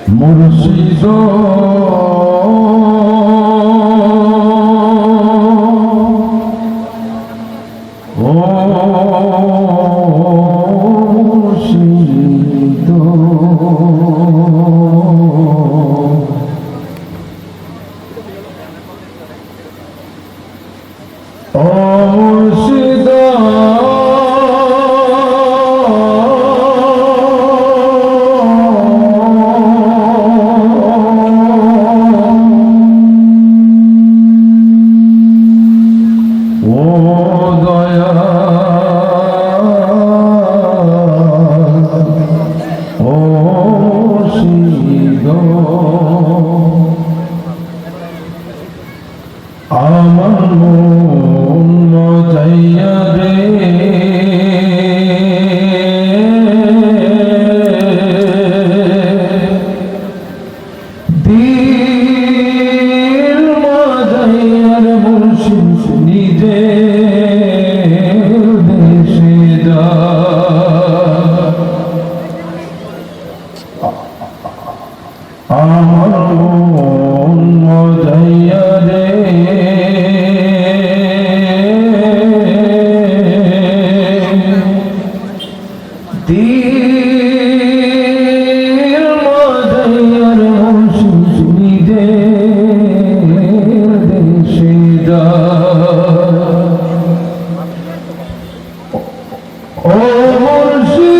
মুর্শিদ ও মুর্শিদ ও মুর্শিদ আমার মন মজাইয়া রে দিল মজাইয়ার মুর্শিদ নিজে দেশে দা আমার মন মজাইয়া রে দিল মজাইয়ার মুর্শিদ নিজে দেশে দা ও মুর্শিদ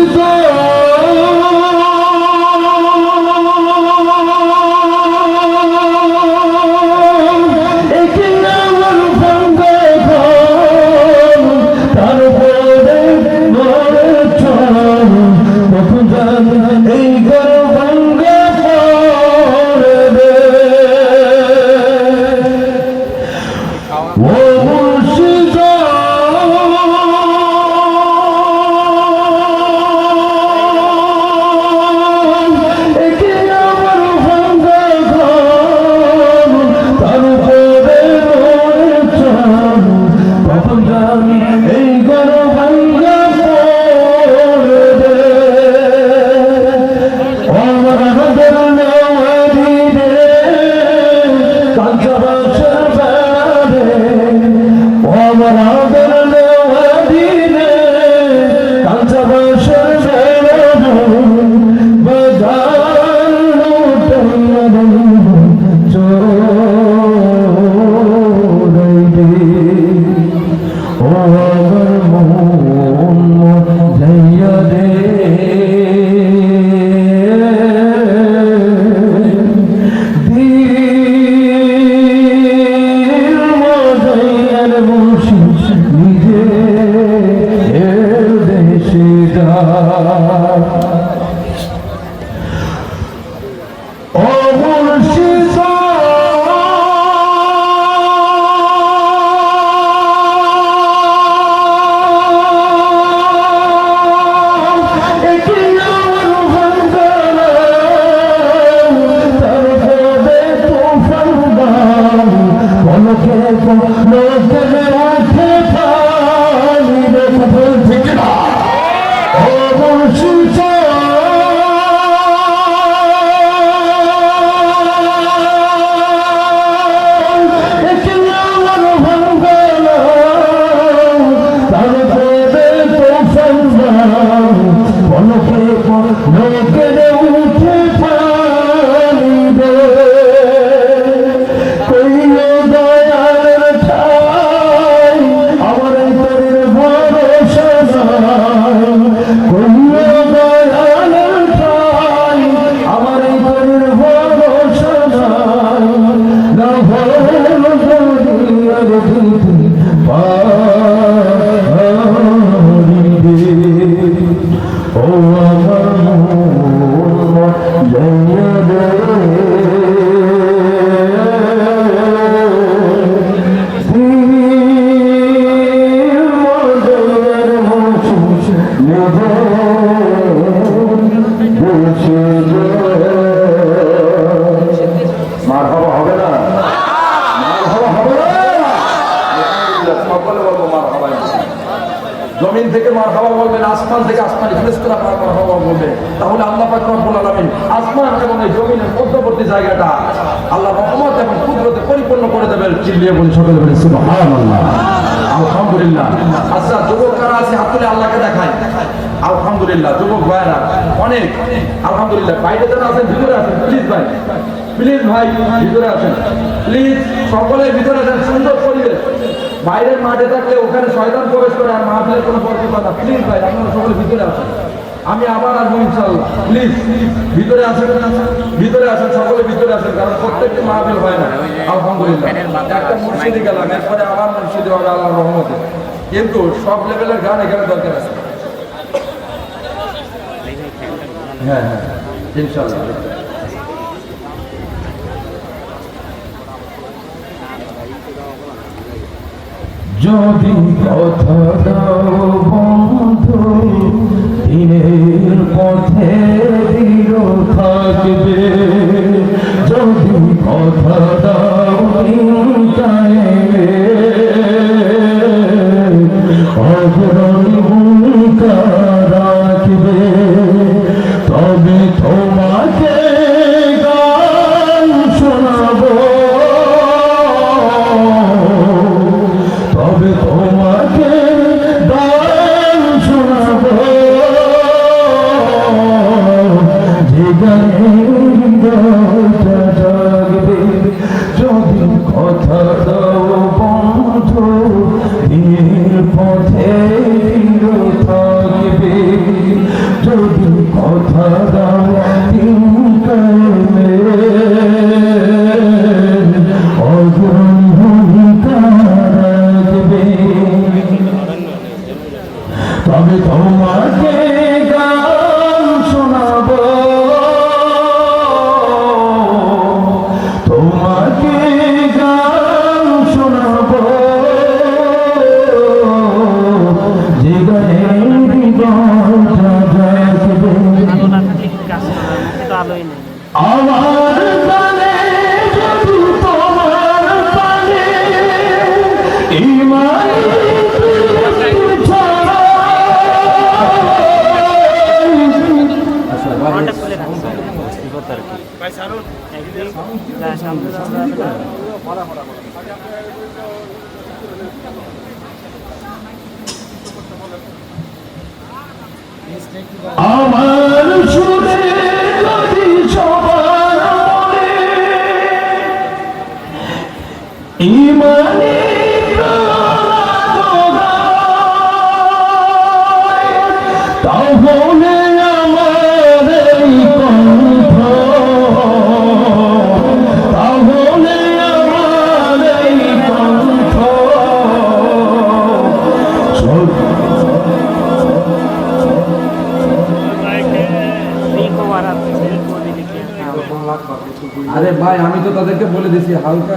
জমিন থেকে মারহাবা বলবেন, আসমান থেকে আসমানি ফেরেশতারা মারহাবা বলবে, তাহলে আল্লাহ পাক রব্বুল আলামিন আসমান এবং এই জমিনের মধ্যবর্তী জায়গাটা আল্লাহ রহমত এবং কুদরতে পরিপূর্ণ করে দেবেন। চিল্লিয়ে বলি সকলে বলি সুবহানাল্লাহ, আলহামদুলিল্লাহ। আচ্ছা, যুবক কারা আছে হাত তুলে আল্লাহকে দেখায়। আলহামদুলিল্লাহ, যুবক ভাইরা অনেক আলহামদুলিল্লাহ। বাইরে যারা আছেন ভিতরে আছেন, প্লিজ ভাই, প্লিজ ভাই ভিতরে আছেন, প্লিজ সকলে ভিতরে আছেন। সুন্দর পরিবেশ, বাইরের মাঠে থাকলে ওখানে শয়তান প্রবেশ করে আর মাহফিলের কোনো বরকত না। প্লিজ ভাই আপনারা সকলে ভিতরে আছেন, আমি আবার আসবো ইনশাআল্লাহ। প্লিজ ভিতরে আসেন, ভিতরে আসেন, সকলে ভিতরে আসেন, কারণ প্রত্যেকটি মাহফিল হয় না। আলহামদুলিল্লাহ, একটা মুর্শিদি গেলাম, এরপরে আবার মুর্শিদি হবে আল্লাহর রহমতে, কিন্তু সব লেভেলের গান এখানে দরকার আছে। হ্যাঁ হ্যাঁ ইনশাআল্লাহ। যদি কথা দাও বন্ধু, দিনের পথে দৃঢ় থাকবে। যদি কথা দাও অগ্রণী ভূমিকা রাখবে, তবে তোমাকে গান শোনাবো, তবে তোমাকে গান শোনাবো, যে গানটা জাগবে। যদি কথা দাও বন্ধু, দিনের পথে দৃঢ় থাকবে। যদি কথা দাও অগ্রণী ভূমিকা রাখবে, তবে তোমাকে গান শোনাবো, তোমাকে গান শোনাবো, যে গানের হৃদয়টা জাগবে। আমার গানে যদি তোমার গানে ইমানি ছড়ায়, আমার সুরে যদি সবার মনে ইমানি তাহলে আমার এই কণ্ঠ, তাহলে আমার এই কণ্ঠ আরে ভাই আমি তো তাদেরকে বলে দিছি হালকা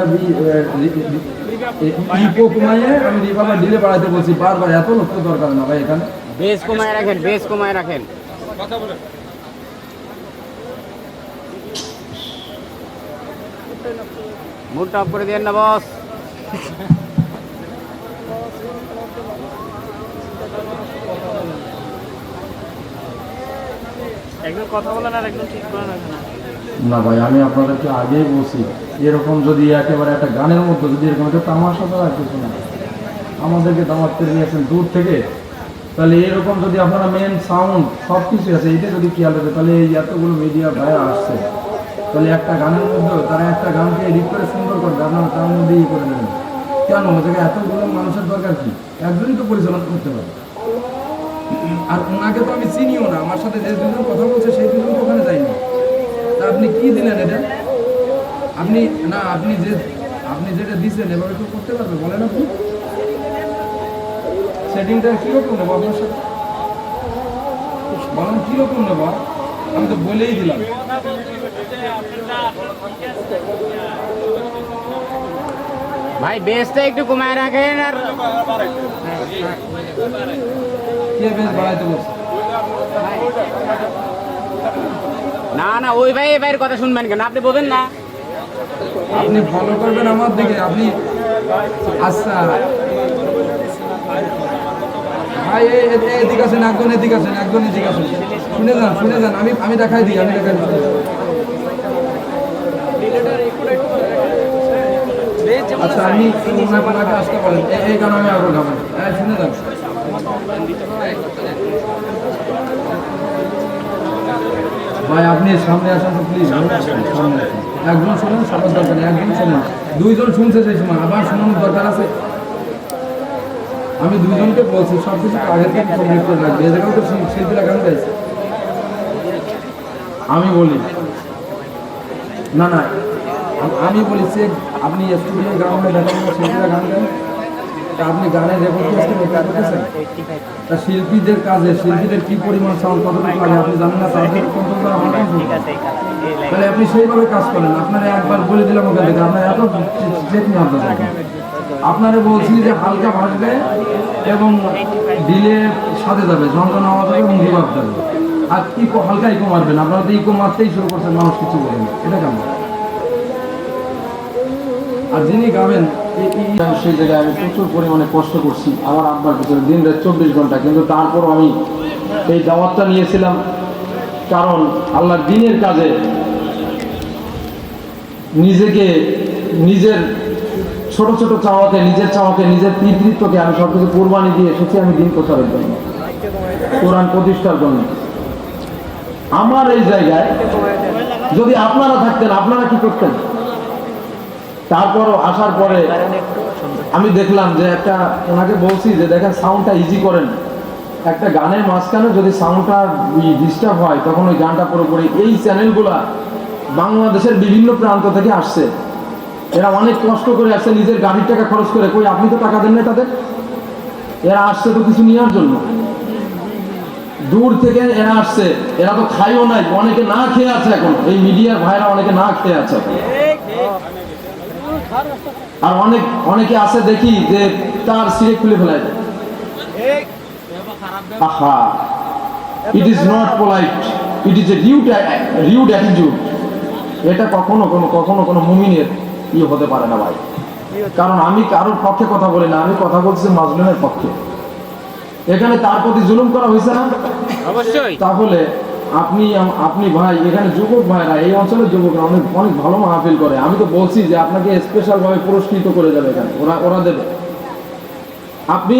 ইকো কমাইয়ে আমি রিভাবে ডিলে বাড়াইতে বলছি বারবার, এত লোক তো দরকার না ভাই, এখানে বেস কমায় রাখেন, বেস কমায় রাখেন। কথা বলে মুডটা অফ করে দিয়েন না বস। একদম কথা বলেন আর একদম ঠিক করে রাখেন না ভাই, আমি আপনাদেরকে আগেই বলছি এরকম যদি একেবারে একটা গানের মধ্যে যদি এরকম একটা তামাশা তো আর কিছু না, আমাদেরকে দামাতে নিয়েছেন দূর থেকে, তাহলে এরকম যদি আপনারা মেন সাউন্ড সব কিছু আছে এটা যদি খেয়াল রাখে, তাহলে এই এতগুলো মিডিয়া ভাইয়া আসছে, তাহলে একটা গানের মধ্যেও তারা একটা গানকে এডিট করে সুন্দর করবে, আপনারা তার মধ্যে ইয়ে করে নেবেন কেন? ওদেরকে এতগুলো মানুষের দরকার কি? একজনই তো পরিচালনা করতে পারে। আর ওনাকে তো আমি চিনিও না, আমার সাথে যে দুজন কথা বলছে সেই দুজন তো ওখানে যায়নি। তা আপনি কি দিলেন এটা? আপনি না, আপনি যেটা দিচ্ছেন এভাবে তো করতে পারবে, বলেন আপনি সেটিংটা কীরকম নেবো আপনার সাথে, বলেন কীরকম নেবো? আমি তো বলেই দিলাম। ভাই বেসটা একটু কমায় রাখেন। আর কে বেশ বাড়াইতে বলছে? না না, ওই ভাই এই ভাইয়ের কথা শুনবেন কেন? আপনি বলবেন না, আপনি ফলো করবেন আমার দিকে। আপনি আচ্ছা এদিকে আছেন, একজন এদিকে আছেন, একজন এদিকে আছেন। শুনে যান, আমি দেখাই দিই, আচ্ছা আমি ওনাকে আসতে পারেন, এই কারণে আমি আরো খাবেন। হ্যাঁ শুনে যান। ভাই আপনি সামনে আসেন তো প্লিজ, সামনে আসেন। একজন শুনুন, সবার দরকার নেই, একজন শুনুন। দুইজন শুনছে সেই সময়, আবার শোনানোর দরকার আছে। আমি দুইজনকে বলছি সব কিছু আগের থেকে কমপ্লিট করে রাখবে, এ জায়গায় তো শিল্পীরা গান গাইছে। আমি বলি না, আমি বলি সে আপনি স্টুডিও গান দেখান, শিল্পীরা গান গান, তা আপনি গানের রেকর্ড করতেছেন। তা শিল্পীদের কাজে শিল্পীদের কি পরিমাণ সাউন্ড কতটুকু লাগে আপনি জানেন না, তাদের কন্ট্রোল করা আমার কাছে। তাহলে আপনি সেইভাবে কাজ করেন। আপনারা একবার বলে দিলাম ওখান থেকে, আপনার এত চেক নিয়ে আপনারা বলছি যে হালকা ভাসবে এবং ডিলে সাথে যাবে, যন্ত্রণা আওয়াজ হবে এবং রিভাব যাবে। আর ইকো হালকা ইকো মারবেন, আপনারা তো ইকো মারতেই শুরু করছেন, মানুষ কিছু বলেন, এটা কেমন? আর যিনি গাবেন সেই জায়গায় আমি প্রচুর পরিমাণে কষ্ট করছি আমার আব্বার পিছনে, দিন রাত 24 ঘন্টা, কিন্তু তারপরও আমি এই দাওয়াতটা নিয়েছিলাম, কারণ আল্লাহর দ্বীনের কাজে নিজেকে নিজের ছোট ছোট চাওয়াকে, নিজের চাওয়াকে, নিজের পিতৃত্বকে আমি সব কিছু কোরবানি দিয়ে এসেছি আমি দিন প্রচারের জন্য, কোরআন প্রতিষ্ঠার জন্য। আমার এই জায়গায় যদি আপনারা থাকতেন আপনারা কি করতেন? তারপরও আসার পরে আমি দেখলাম যে একটা, ওনাকে বলছি যে দেখেন সাউন্ডটা ইজি করেন, একটা গানের মাঝখানে যদি সাউন্ডটা ডিস্টার্ব হয় তখন ওই গানটা পুরোপুরি, এই চ্যানেলগুলা বাংলাদেশের বিভিন্ন প্রান্ত থেকে আসছে, এরা অনেক কষ্ট করে আসছে, নিজের গাড়ির টাকা খরচ করে, কই আপনি তো টাকা দেন না তাদের, এরা আসছে তো কিছু নেওয়ার জন্য, দূর থেকে এরা আসছে, এরা তো খাইও নাই, অনেকে না খেয়ে আছে এখন, এই মিডিয়ার ভাইরা অনেকে না খেয়ে আছে এখন। আর অনেকে আছে দেখি যে তার সিরে খুলে ফেলায়। আহা, it is not polite, it is a rude attitude. এটা কখনো কোনো মুমিনের হতে পারে না ভাই, কারণ আমি কারোর পক্ষে কথা বলি না, আমি কথা বলছি মাজলুমের পক্ষে। এখানে তার প্রতি জুলুম করা হয়েছে না? অবশ্যই। তাহলে আপনি ভাই, এখানে যুবক ভাইরা, এই অঞ্চলের যুবকরা অনেক ভালো মাহফিল করে, আমি তো বলছি যে আপনাকে স্পেশাল ভাবে পুরস্কৃত করে যাবে এখানে, ওরা দেবে। আপনি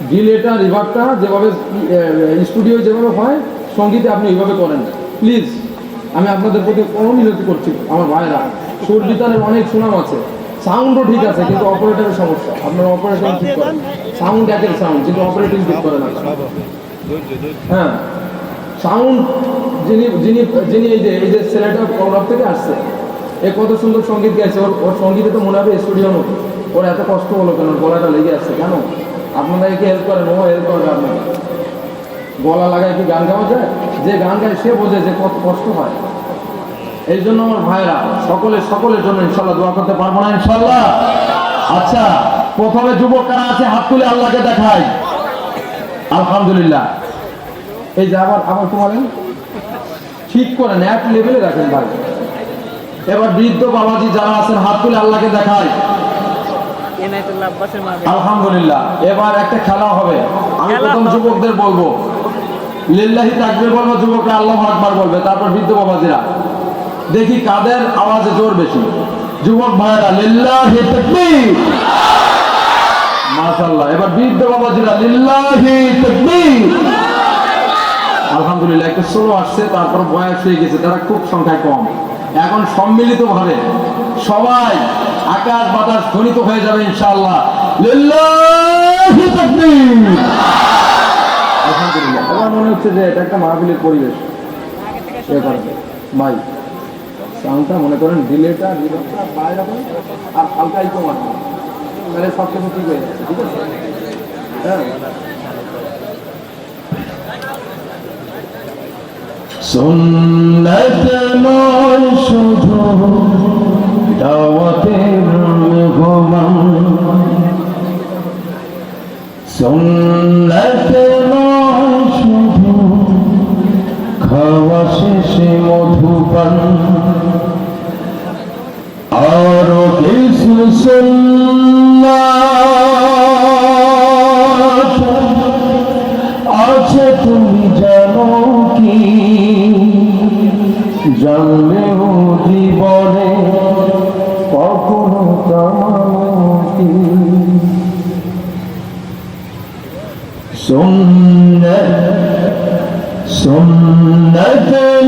ডিলেটা রিভারটা যেভাবে স্টুডিও যেভাবে হয় সঙ্গীতে আপনি এইভাবে করেন প্লিজ। আমি আপনাদের প্রতি অনুরোধ করছি আমার ভাইরা, সুর বিতানের অনেক সুনাম আছে, সাউন্ডও ঠিক আছে, কিন্তু অপারেটরের সমস্যা। আপনার অপারেটর ঠিক করেন, সাউন্ড একের সাউন্ড, কিন্তু অপারেটিং ঠিক করে না। হ্যাঁ, সাউন্ড যিনি এই যে ছেলেটা কলকাতা থেকে আসছে, এ কত সুন্দর সঙ্গীত গাইছে, ওর সঙ্গীতে তো মনে হবে স্টুডিওর মতো। ওর এত কষ্ট হলো কেন? গলাটা লেগে আসছে কেন? আপনারা একে হেল্প করেন, ও হেল্প করবে আপনারা। গলা লাগায় কি গান গাওয়া যায়? যে গান গায় সে বোঝে যে কত কষ্ট হয়। এই জন্য আমার ভাইরা সকলের জন্য ইনশাল্লাহ দোয়া করতে পারবো না ইনশাল্লাহ? আচ্ছা, প্রথমে যুবক কারা আছে হাত তুলে আল্লাহকে দেখাই। আলহামদুলিল্লাহ। এই যে আবার তোমার ঠিক করেন, এক লেভেলে রাখেন ভাই। এবার বৃদ্ধ বাবাজি যারা আছেন হাত তুলে আল্লাহকে দেখায়। আলহামদুলিল্লাহ। এবার একটা খেলা হবে, আমি প্রথম যুবকদের বলবো লিল্লাহি তাকবীর বলবো, যুবকরা আল্লাহু আকবার বলবে, তারপর বৃদ্ধ বাবাজিরা। দেখি কাদের আওয়াজে জোর বেশি। যুবক ভাইরা লিল্লাহি তাকবীর, মাশাআল্লাহ। এবার বৃদ্ধ বাবাজিরা লিল্লাহি তাকবীর। আলহামদুলিল্লাহ। একটু স্লো আসছে, তারপর বয়স হয়ে গেছে, তারা খুব সংখ্যায় কম। এখন সম্মিলিত ভাবে সবাই আকাশ বাতাস ধ্বনিত হয়ে যাবে ইনশাআল্লাহ, লিল্লাহি তাকবীর। আলহামদুলিল্লাহ। এবার মনে হচ্ছে যে এটা একটা মাহফিলের পরিবেশ। ভাই সাউন্ডটা মনে করেন ডিলেটা বাইরে রাখুন আর হালকা ইকো মারবেন, তাহলে সব কিছু ঠিক হয়ে যাচ্ছে। ঠিক আছে? হ্যাঁ। সুন্নাত নয় শুধু দাওয়াতের মেহমান, সুন্নাত নয় শুধু খাওয়া শেষে মধুপান, আরো কিছু সুন্নাত তুমি জানো কি জানলেও জীবনে কখনো জানো কি সুন্নত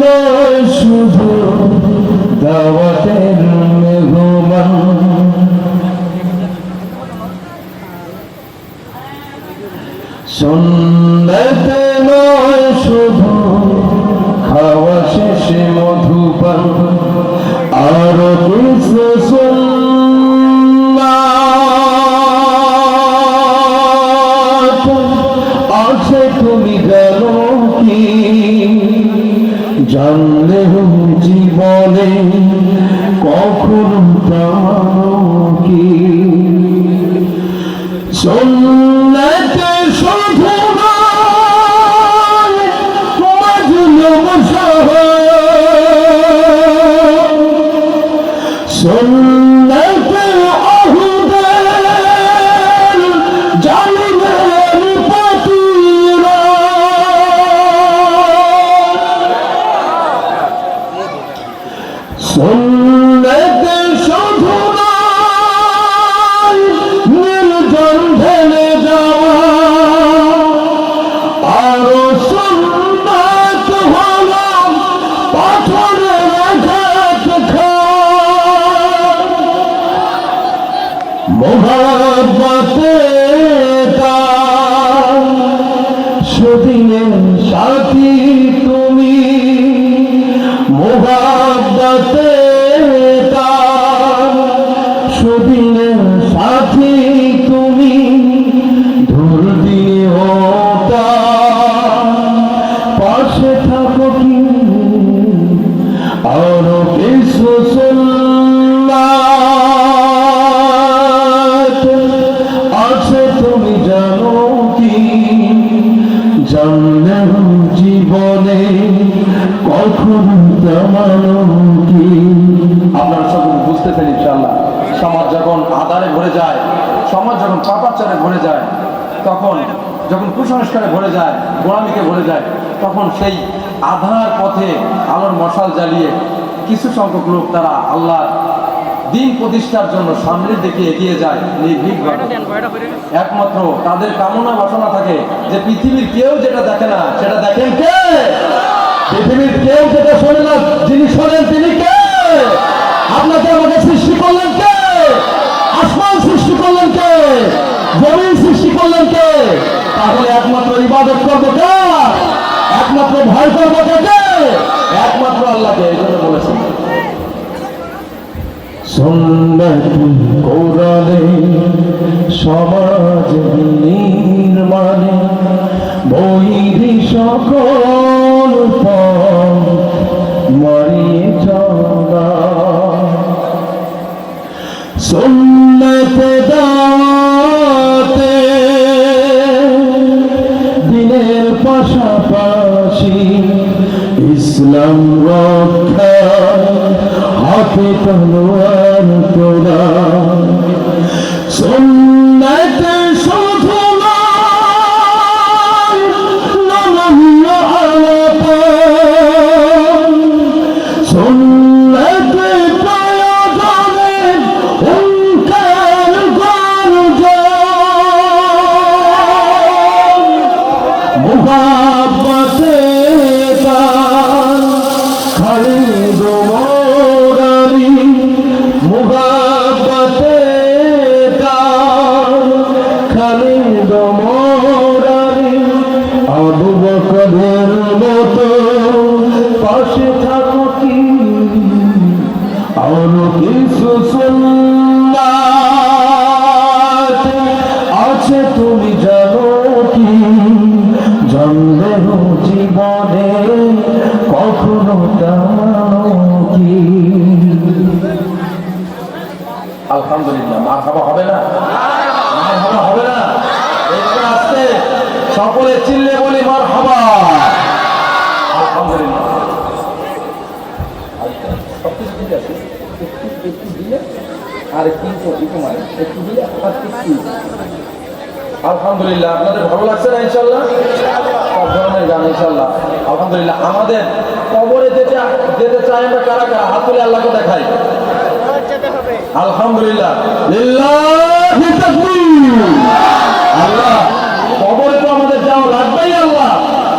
নয় শুধু দাওয়াতের মেহমান সুন্নত নয় শুধু খাওয়া শেষে মধুপান আরো কিছু সুন্নাত আছে তুমি জানো কি জানলেও জীবনে কখনো জানো কি সুন্নাত শুধু নয় মাজলুম সহ সুন্নাত আহুদের জালিমের প্রতিরোধ সুন্নাত শুধু নয় নির্জন ঢেলে যাওয়া আরো সুন্নাত হলো পাথরের আঘাত খাওয়া মোহাব্বতে তার সুদিনের সাথী তুমি মোহাব্বতে তার সুদিনের সাথী তুমি ধুর দিও তার পাশে থাকো কি আরো কিছু সুন্নাত আছে তুমি জানো কি জানলেও জীবনে কখনো জানো কি আপনারা সকল বুঝতেছেন ইনশাআল্লাহ। সমাজ যখন আধারে ভরে যায়, সমাজ যখন পাপাচারে ভরে যায়, তখন যখন কুসংস্কারে ভরে যায়, গোলামিকে ভরে যায়, তখন সেই আধার পথে আলোর মশাল জ্বালিয়ে কিছু সংখ্যক লোক তারা আল্লাহ দিন প্রতিষ্ঠার জন্য সামনের দিকে এগিয়ে যায় নির্ভীকভাবে। একমাত্র তাদের কামনা বাসনা থাকে যে পৃথিবীর কেউ যেটা দেখে না সেটা দেখেন কে? পৃথিবীর কেউ যেটা শোনে না যিনি শোনেন তিনি কে? আপনাকে আমাকে সৃষ্টি করলেন কে? আসমান সৃষ্টি করলেন কে? জমিন সৃষ্টি করলেন কে? তাহলে একমাত্র ইবাদত করবো কে? একমাত্র ভয় করবো কে? একমাত্র আল্লাহকে। এই জন্য বলেছেন সুন্নাত কোরআনে সমাজ নির্মাণে বৈরি সকল পথ মারিয়ে চলা সুন্নাত দাওয়াতে দিনের পাশাপাশি ইসলাম রক্ষা হাতে তলোয়ার তোলা সুন্নাত শুধু নয় নমনীয় আলাপন সুন্নাত প্রয়োজনে হুঙ্কার গর্জন মুহাব্বতে তার খালিদ মোরারি মুহাব্বতে তার খালিদ মোরারি আবু বকরের মতো পাশে থাকো কি আর কিছু সুন্নাত আছে তুমি জানো কি জানলেও জীবনে কখনো জানো কি আলহামদুলিল্লাহ। মারহাবা হবে না? মারহাবা হবে না? এইভাবে আসতে সকলে চিল্লে বলি মারহাবা। আলহামদুলিল্লাহ। সবকিছু ঠিক আছে, একটু দিলে আর একটু মানে একটু দিলে আর একটু। আলহামদুলিল্লাহ। আপনাদের ভালো লাগছে না? ইনশাআল্লাহ সব ধরনের গান ইনশাআল্লাহ। আলহামদুলিল্লাহ। আমাদের কবরে যেতে চাই আমরা কারা কারা? হাত তুলে আল্লাহকে দেখাই। আলহামদুলিল্লাহ, লিল্লাহি তাকবীর। আল্লাহ, কবরে তো আমাদের যাওয়া লাগবেই আল্লাহ,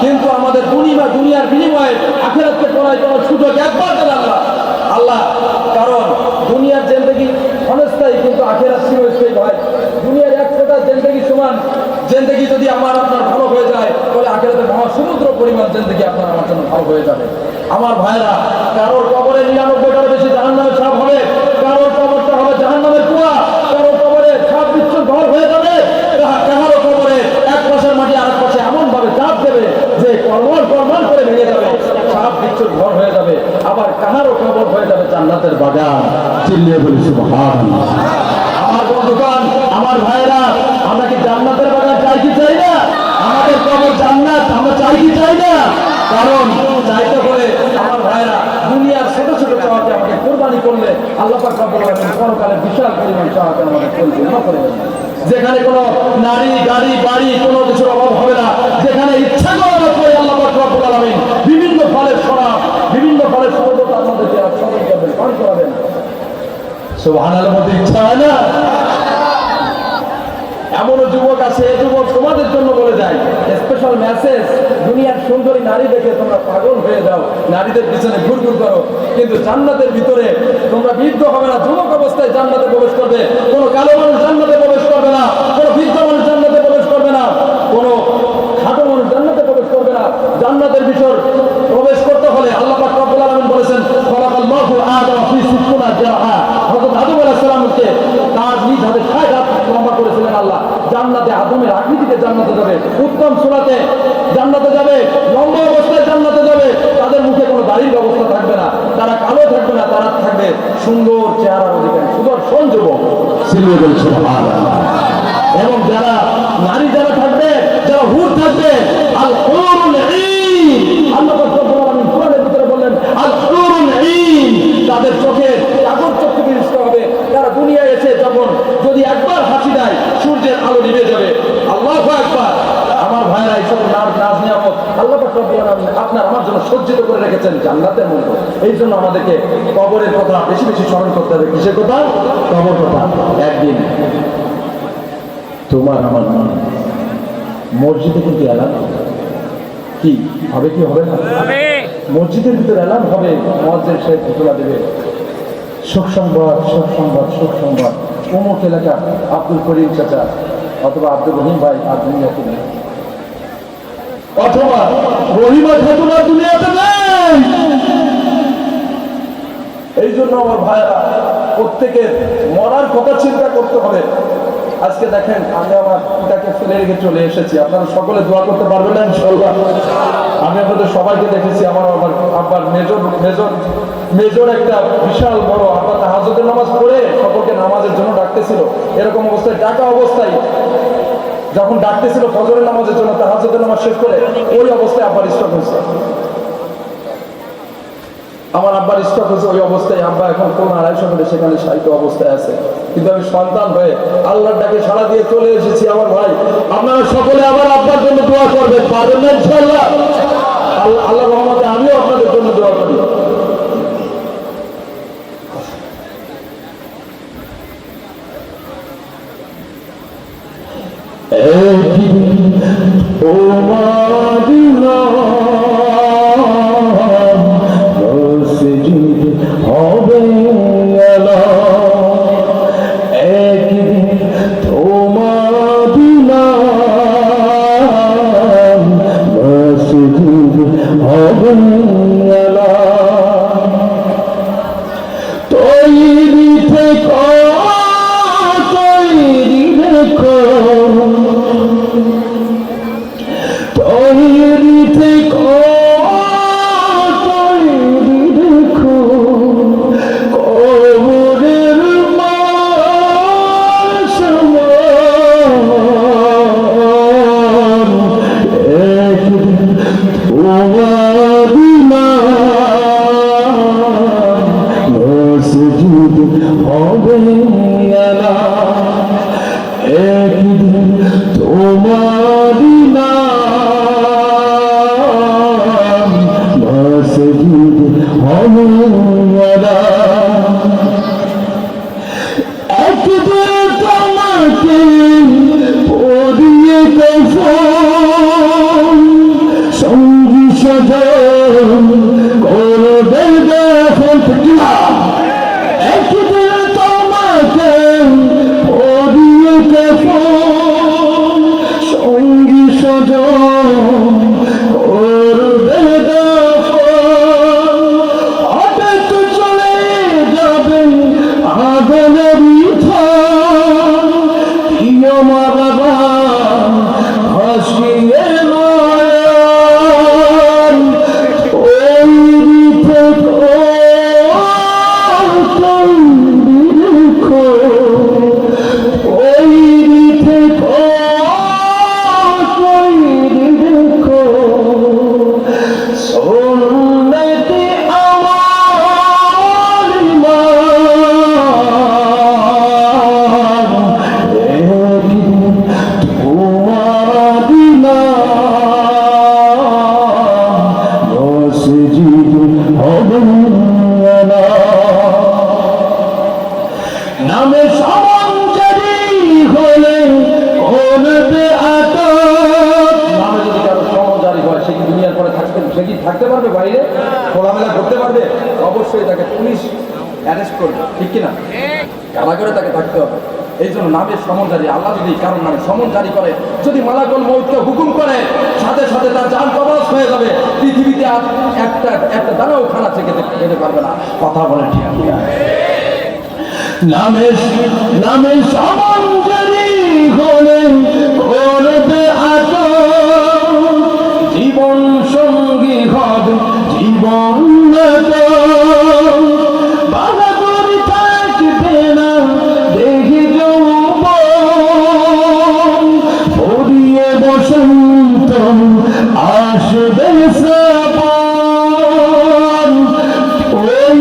কিন্তু আমাদের দুনিয়ার বিনিময়ে আখিরাতকে পড়াই করার সুযোগ একবার দেন আল্লাহ। আল্লাহ, কারণ দুনিয়ার জিন্দেগি ক্ষণস্থায়ী, কিন্তু আখিরাত চিরস্থায়ী হয়। দুনিয়ার এক ফোঁটা জিন্দেগি সমান জিন্দেগি যদি আমার আপনার ভালো হয়ে যায়, তাহলে আখিরাতে মহাসমুদ্র পরিমাণ জিন্দেগি আপনার আমার জন্য ভালো হয়ে যাবে। আমার ভাইরা, কারোর কবরে 99টার বেশি জাহান্নামের সাপ হবে, কারোর কবরটা হবে জাহান্নামের কুয়া, কারোর কবরে সাপ বিচ্ছুর ঘর হয়ে যাবে, কারোর কবরে এক পাশের মাটি আরেক পাশে এমন ভাবে চাপ দেবে যে কর্মল করে ভেঙে যাবে, সাপ বিচ্ছুর ঘর হয়ে যাবে। আবার কাহারও কবর হয়ে যাবে জান্নাতের বাগান। চিল্লিয়ে বলি সুবহানাল্লাহ। আমার বন্ধুগণ, আমার ভাইরা, আমরা কি জান্নাতের বাগান চাই কি চাই না? আমাদের কবর জান্নাত আমরা চাই কি চাই না? কারণ চাইতে করে আমার ভাইরা দুনিয়ার ছোট ছোট চাওয়াকে আমাকে কোরবানি করলে আল্লাহ পাক রব্বুল আলামিন পরকালে বিশাল পরিমাণ চাওয়াকে আমাদের পরিপূর্ণ করে দেবেন। যেখানে কোনো নারী গাড়ি বাড়ি কোনো কিছুর অভাব হবে না, যেখানে ইচ্ছা করা মাত্রই আল্লাহ পাক রব্বুল আলামিন বিভিন্ন ফলের শরাব, বিভিন্ন ফলের শরবত আমাদেরকে আস্বাদন করবেন, পান করাবেন। সুবহানাল্লাহ বলতে ইচ্ছা হয় না? এমনও যুবক আছে, এই যুবক তোমাদের জন্য বলে যায়, স্পেশাল মেসেজ। দুনিয়ার সুন্দরী নারী দেখে তোমরা পাগল হয়ে যাও, নারীদের পিছনে ঘুরঘুর করো, কিন্তু জান্নাতের ভিতরে তোমরা বৃদ্ধ হবে না, যুবক অবস্থায় জান্নাতে প্রবেশ করবে। কোনো কালো মানুষ জান্নাতে প্রবেশ করবে না, কোনো বৃদ্ধ মানুষ জান্নাতে প্রবেশ করবে না, কোনো খাটো মানুষ জান্নাতে প্রবেশ করবে না। জান্নাতের ভিতর প্রবেশ করতে হলে আল্লাহ পাক রব্বুল আলামিন বলেছেন, খলাকাল্লাহু আদম ফি সিত্তুনা জারহা। হযরত আদম আলাইহিস সালামকে তার নিজ হাতে ৬০ হাত লম্বা করেছিলেন আল্লাহ। জান্নাতে আদমের আকৃতিতে জান্নাতে যাবে, উত্তম সুরাতে জান্নাতে যাবে, লম্বা অবস্থায় জান্নাতে যাবে। তাদের মুখে কোনো দাড়ির ব্যবস্থা থাকবে না, তারা কালো থাকবে না, তারা থাকবে সুন্দর চেহারার অধিকারী, সুদর্শন যুবক। সিলিয়ে বলছে এবং যারা নারী যারা থাকবে, যারা হুর থাকবে, আল হুরুল ঈন, আল্লাহ পাক রব্বুল আলামিন কোরআনের ভিতরে বললেন আল হুরুল ঈন, তাদের চোখে কাগজ চক্ষু বিশিষ্ট হবে। তারা দুনিয়ায় এসে যখন যদি একবার হাসি দেয়, সূর্যের আলো নিভে যাবে। আল্লাহু আকবার। আমার ভাইরা, এইসব নাজ নিয়ামত আল্লাহ পাক রব্বুল আলামিন আপনার আমার জন্য সজ্জিত করে রেখেছেন জান্নাতের মতো। এই জন্য আমাদেরকে কবরের কথা বেশি বেশি স্মরণ করতে হবে। কিসের কথা? কবর কথা। একদিন তোমার আমার মসজিদে কিন্তু অ্যালার্ম কি হবে, কি হবে না? মসজিদের ভিতরে অ্যালার্ম হবে, মুয়াজ্জিন সাহেব ঘোষণা দেবে, শোক সংবাদ, শোক সংবাদ, শোক সংবাদ, অমুক এলাকা আব্দুল করিম চাচা অথবা আব্দুল রহিম ভাই আর দুনিয়াতে নেই, অথবা রহিমা খাতুন আর দুনিয়াতে নেই। এই জন্য আমার ভাইরা, প্রত্যেকের মরার কথা চিন্তা করতে হবে। আজকে দেখেন, আমি আমার পিতাকে ফেলে রেখে চলে এসেছি, আপনারা সকলে দোয়া করতে পারবেন না ইনশাআল্লাহ? আমি আপনাদের সবাইকে দেখেছি, আমার আব্বার মেজর একটা বিশাল বড় আব্বা তাহাজ্জুদের নামাজ পড়ে সকলকে নামাজের জন্য ডাকতেছিল। এরকম অবস্থায় ডাকা অবস্থায় যখন ডাকতেছিল ফজরের নামাজের জন্য, তাহাজ্জুদের নামাজ শেষ করে, ওই অবস্থায় আব্বার স্ট্রোক হয়েছে। আমার আব্বার স্ট্রোক হয়েছে ওই অবস্থায়। আব্বা এখন কোন 250 করে সেখানে শায়িত অবস্থায় আছে, কিন্তু আমি সন্তান হয়ে আল্লাহর ডাকে সাড়া দিয়ে চলে এসেছি। আমার ভাই, আপনারা সকলে আবার আব্বার জন্য দোয়া করবেন, পারবেন না ইনশাআল্লাহ? আল্লাহর রহমতে আমিও আপনাদের জন্য দোয়া করি। তোমার নাম সে কি থাকতে পারবে বাইরে, খোলামেলা করতে পারবে? অবশ্যই তাকে পুলিশ অ্যারেস্ট করবে, ঠিক কিনা? কারাগারে তাকে থাকতে হবে। এই জন্য নামের সমন জারি, আল্লাহ যদি কারণ নামে সমন জারি করে, যদি মালাকুল মউতকে হুকুম করে, সাথে সাথে তার জান কবজ হয়ে যাবে। পৃথিবীতে আর একটা দানাও খানা থেকে যেতে পারবে না। কথা বলে ঠিক কিনা? নামে সমঞ্জরি হলে করবে আদর, জীবন সঙ্গী হবে জীবন বাহাদুর থাকবে না দেখি যৌবন, পড়িয়ে বসন্ত আসবে শ্রাবণ, ওই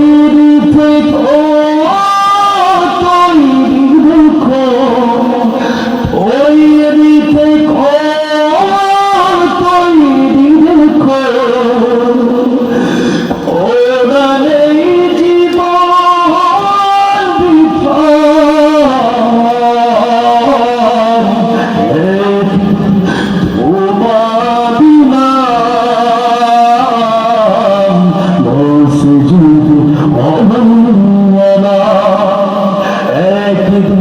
থেকে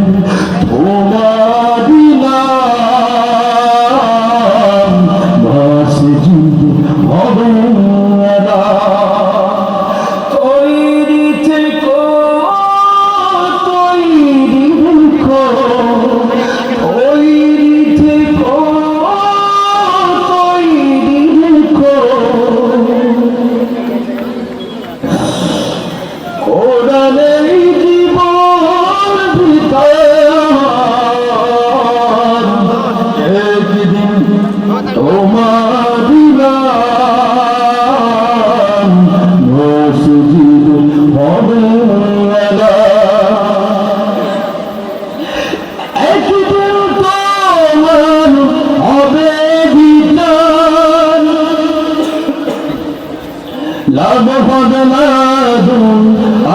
লাভ বদলাদুন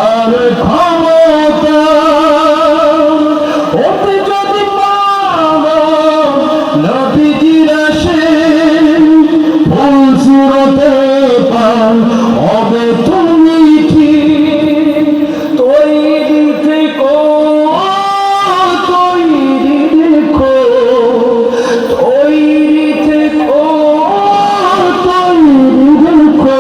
আর ক্ষমতা ওতে যদি পাবো নবীজির আসে ফুল সুরতে পান হবে তুমি ঠিক তৈরি থেকো তৈরি রেখো তৈরি থেকো তৈরি রেখো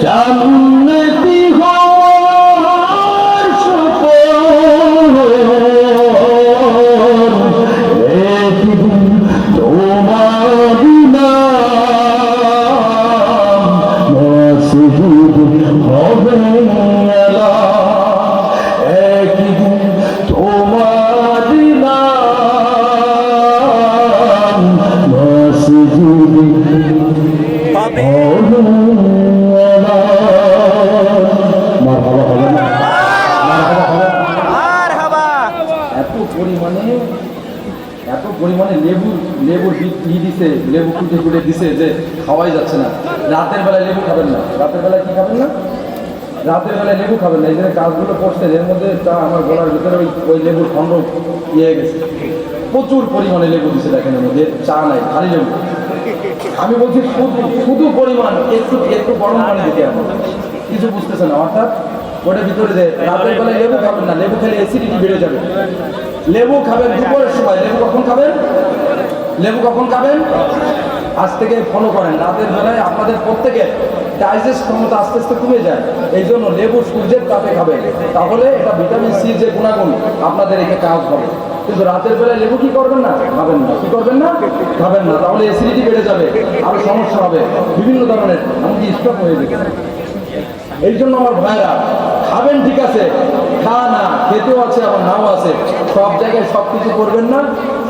জান্নাতি হওয়ার সফর একদিন তোমার নাম মসজিদ হবে একদিন তোমার নাম মসজিদ হবে। এত পরিমাণে লেবুর দিছে, লেবু কুটে কুটে দিছে যে খাওয়াই যাচ্ছে না। রাতের বেলায় লেবু খাবেন না। রাতের বেলায় কি খাবেন না? রাতের বেলায় লেবু খাবেন না। এই যে গাছগুলো পড়ছে এর মধ্যে চা আমার গলার ভিতরে ওই লেবুর খণ্ড ইয়ে গেছে। প্রচুর পরিমাণে লেবু দিছে, দেখেন এর মধ্যে চা নাই, খালি লেবু। আমি বলছি শুধু পরিমাণ একটু গরম পানি দিতে হবে, কিছু বুঝতেছে না। অর্থাৎ ওটার ভিতরে যে রাতের বেলায় লেবু খাবেন না, লেবু খেলে অ্যাসিডিটি বেড়ে যাবে। লেবু খাবেন দুপুরের সময়। লেবু কখন খাবেন? লেবু কখন খাবেন? আজ থেকে ফলো করেন। রাতের বেলায় আপনাদের প্রত্যেকে ডাইজেস্ট ক্ষমতা আস্তে আস্তে কমে যায়, এই জন্য লেবু সূর্যের তাপে খাবেন। তাহলে এটা ভিটামিন সি যে গুণাগুণ আপনাদের একে কাজ হবে। কিন্তু রাতের বেলায় লেবু কি করবেন না? খাবেন না। কি করবেন না? খাবেন না। তাহলে অ্যাসিডিটি বেড়ে যাবে, আরো সমস্যা হবে, বিভিন্ন ধরনের এমনকি স্ট্রোক হয়ে যেতে পারে। এই জন্য আমার ভাইরা খাবেন, ঠিক আছে, খা না, খেতেও আছে আবার নাও আছে। সব জায়গায় সব কিছু করবেন না,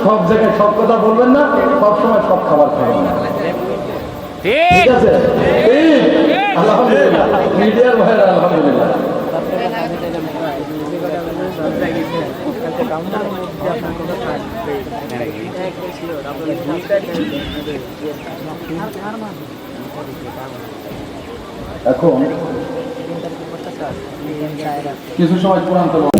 সব জায়গায় সব কথা বলবেন না, সব সময় সব খাবার খাবেন না, ঠিক আছে? আলহামদুলিল্লাহ, মিডিয়ার ভাইরা আলহামদুলিল্লাহ। এখন কিছু সময় কোরআন তেলাওয়াত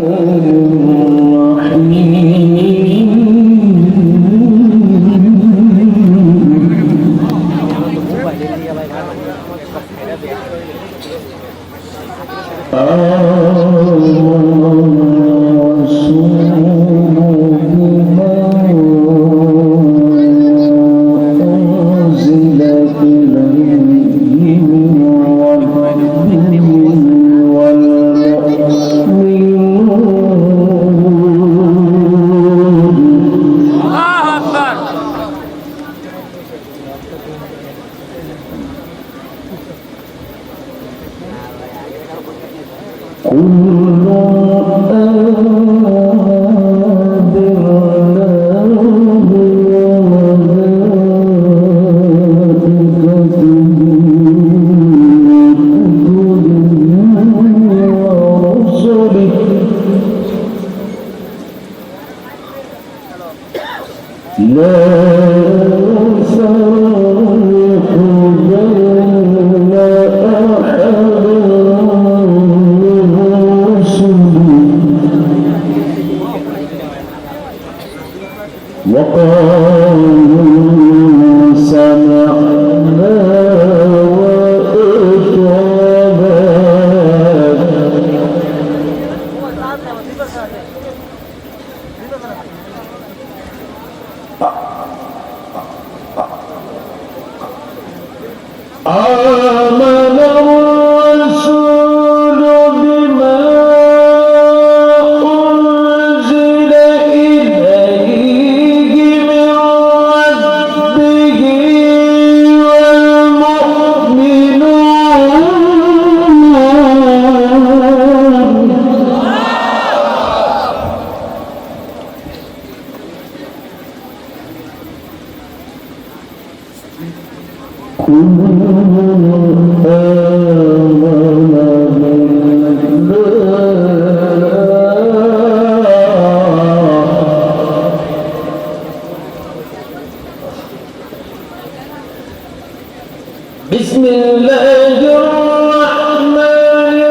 بسم الله الرحمن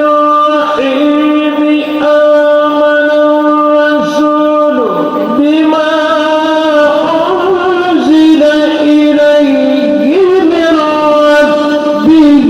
الرحيم آمن الرسول بما أنزل إليه من ربه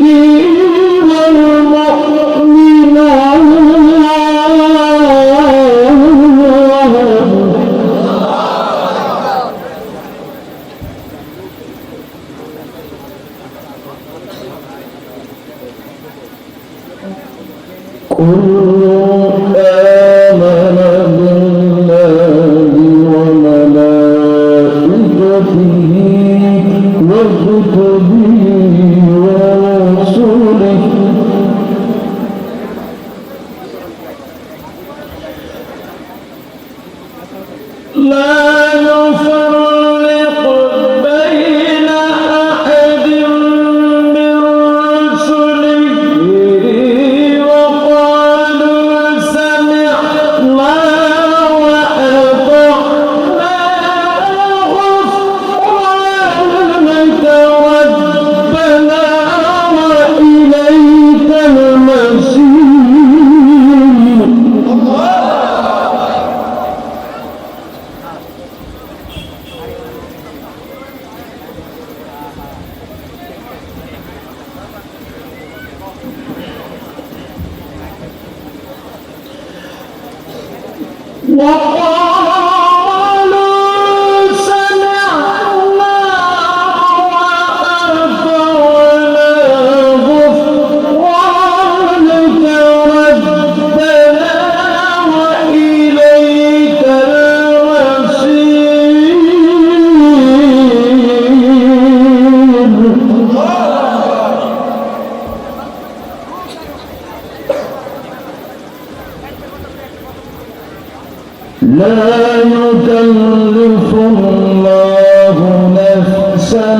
لا يكلف الله نفسا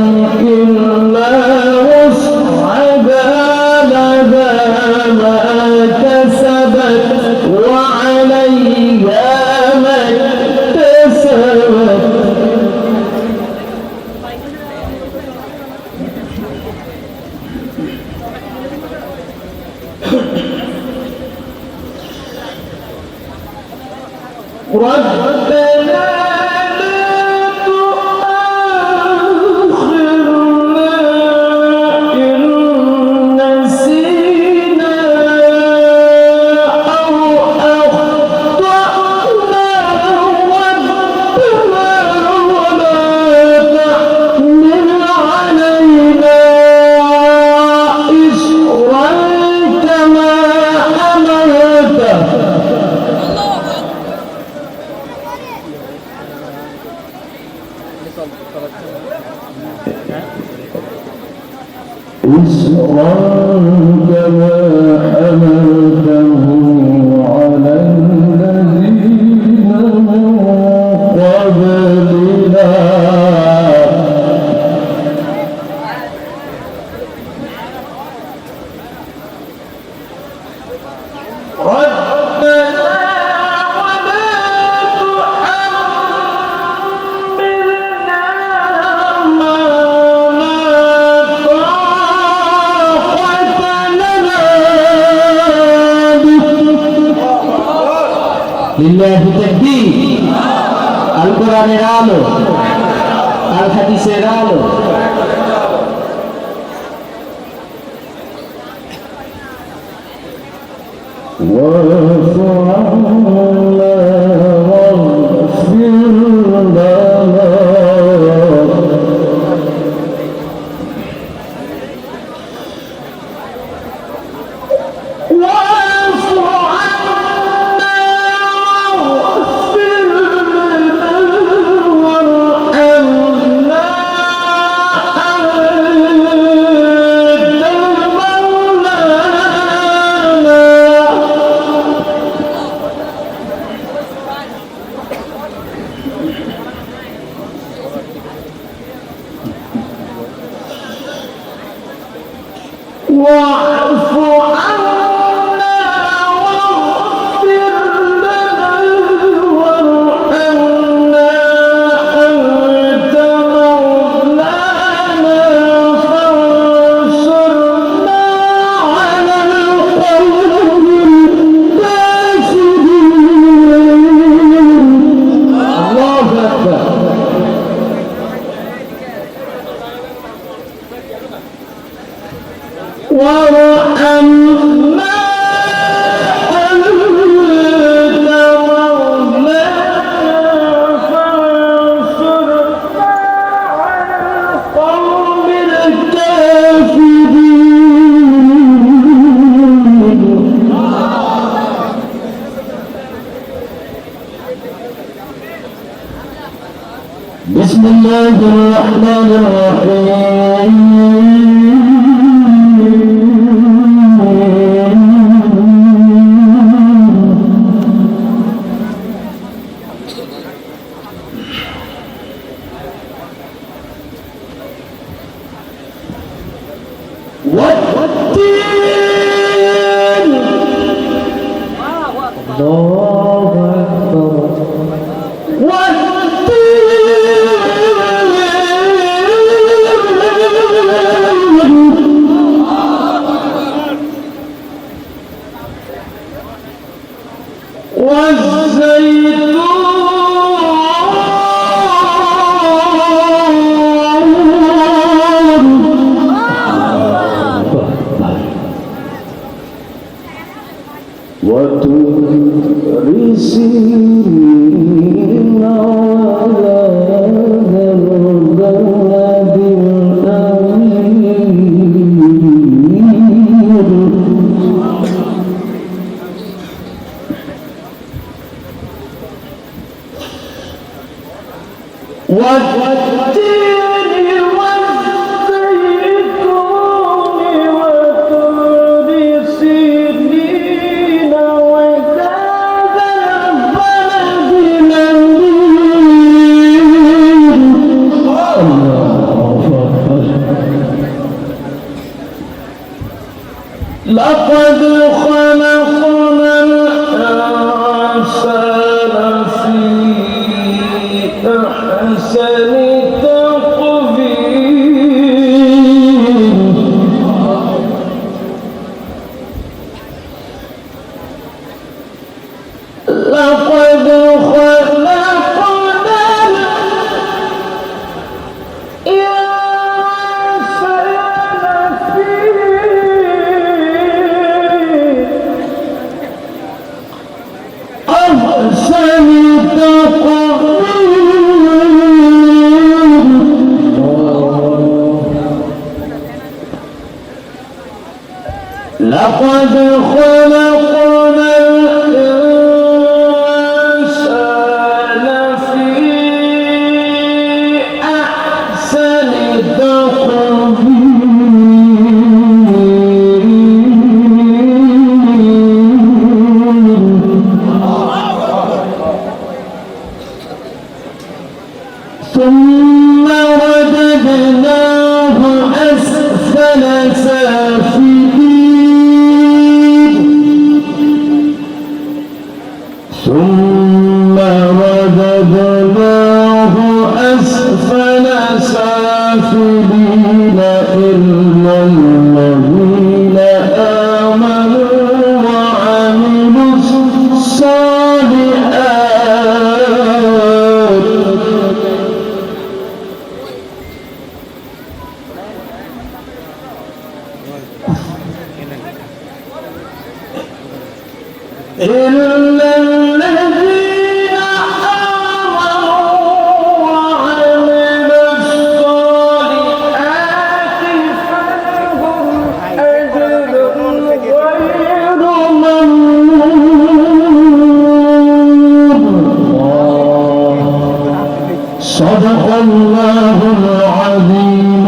إلا وسعها لها ما كسبت وعليها ما اكتسبت ربنا لا تؤاخذنا إن نسينا إصرا كما حملته على الذين من قبلنا লিল্লাহি তাকবীর। আল কোরআনের আলো, আল হাদিসের আলো। واعف عنا واغفر لنا وارحمنا أنت مولانا فانصرنا على القوم الكافرين. الله أكبر. وارحمنا أنت مولانا فانصرنا على القوم الكافرين. بسم الله الرحمن الرحيم. والتين. الله أكبر. وترسلين على البلد الأمير. والتين والزيتون وطور سينين وهذا البلد الأمير. الله أكبر. لقد خلقنا الإنسان في أحسن تقويم. لقد خلقنا الإنسان في أحسن تقويم. لقد خلقنا الإنسان في أحسن تقويم. سافلين ثم رددناه أسفل سافلين إلا الذين آمنوا وعملوا الصالحات إلا الذين آمنوا وعملوا الصالحات فلهم أجر غير ممنون صدق الله العظيم